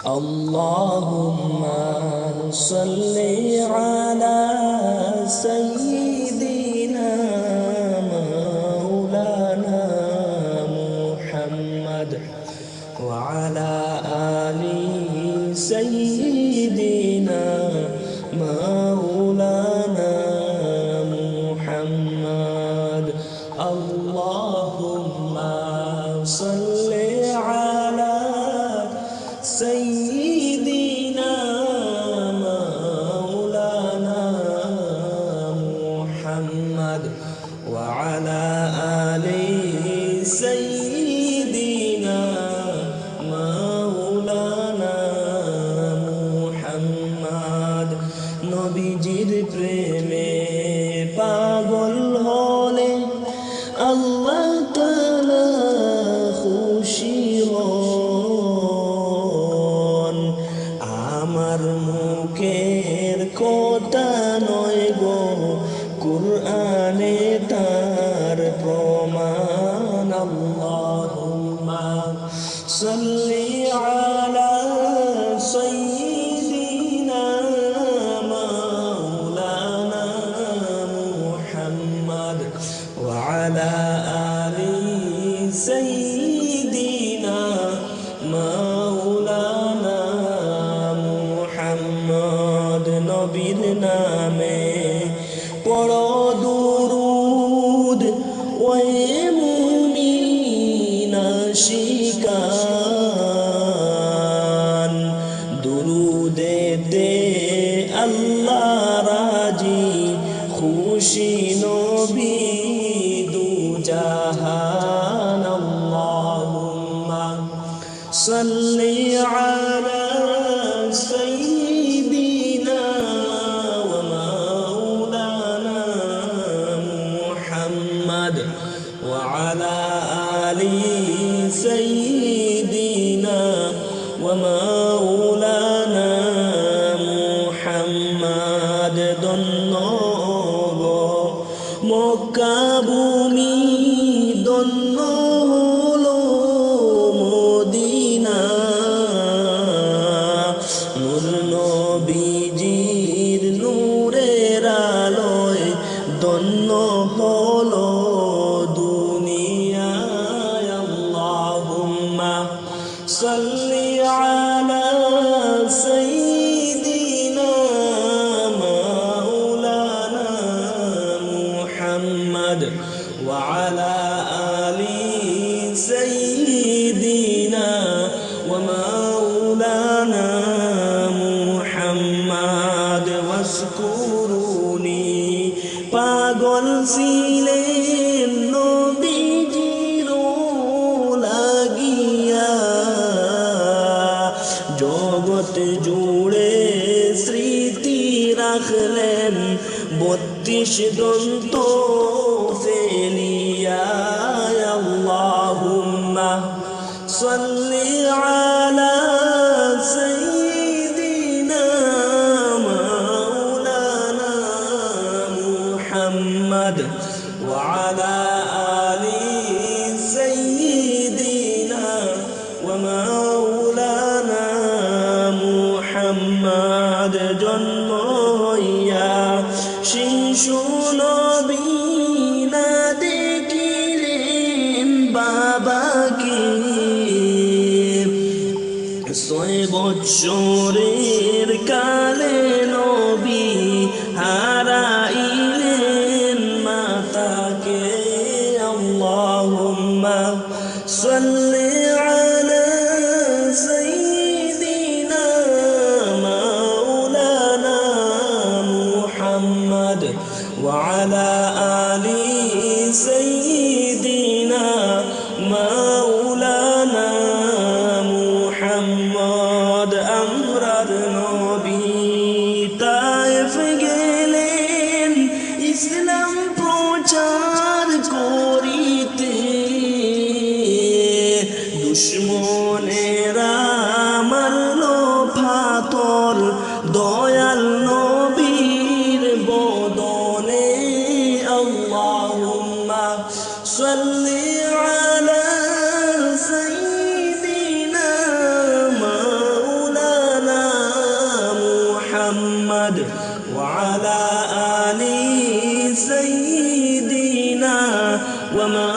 اللهم صل على سيدنا مولانا محمد وعلى آل سيدنا مولانا محمد اللهم صل على سيدنا مولانا محمد وعلى آل سيدنا مولانا محمد নবীজির প্রেমে পাগল হলে আল্লাহ তাআলা খুশি হন। আমার মুখের কথা নয় গো, কুরআনে তার প্রমাণ। আল্লাহুম্মা সাল্লি আলা সাইয়্যিদিনা মাওলানা মুহাম্মদ ওয়া আলা আলি সাইয়্যিদিনা মাওলানা মুহাম্মদ। নবীর নামে পড়ো দুরূদ ওয়ে মুমিন আশিকান, দুরূদেতে আল্লাহ রাজি, খুশি নবী দু জাহান। আল্লাহুম্মা সাল্লি আলা সাইয়্যিদিনা ওয়া মাওলানা মুহাম্মদ ওয়া আলা আলি সাইয়্যিদিনা ওয়া মাওলানা মুহাম্মদ। ধন্য গো মক্কা ভূমি, ধন্য হলো মদিনা, নূর নবীজির নূরের আলোয় ধন্য হলো দুনিয়া। আল্লাহুম্মা সাল্লি আলা সাইয়্যিদিনা মাওলানা মুহাম্মদ ওয়া আলা আলি সাইয়্যিদিনা ওয়া মাওলানা মুহাম্মদ। ওয়াসকুরুনি পাগল ছিলেন নবীজির লাগিয়া, জগৎ জুড়ে স্মৃতি রাখলেন 32 দন্ত ফেলিয়া। আল্লাহুম্মা সাল্লি আলা সাইয়্যিদিনা মাওলানা মুহাম্মদ ওয়া আলা আলি সাইয়্যিদিনা ওয়া মাওলানা মুহাম্মদ। জন্ম হইয়া শিশু নবী না দেখিলেন বাবাকে, 6 বৎসরের কালে নবী হারাইলেন মাতাকে। আল্লাহুম্মা সাল্লি আলা সাইয়্যিদিনা মাওলানা মুহাম্মদ ওয়া আলা আলি সাইয়্যিদিনা মাওলানা মুহাম্মদ। আমরার নবী তায়েফ গেলেন ইসলাম প্রচার করিতে, দুশ্মনেরা মারলো ফাতর দয়াল নবীর বদনে। আল্লাহুম্মা সাল্লি আলা সাইয়্যিদিনা মাওলানা محمد وعلى آل سيدنا وما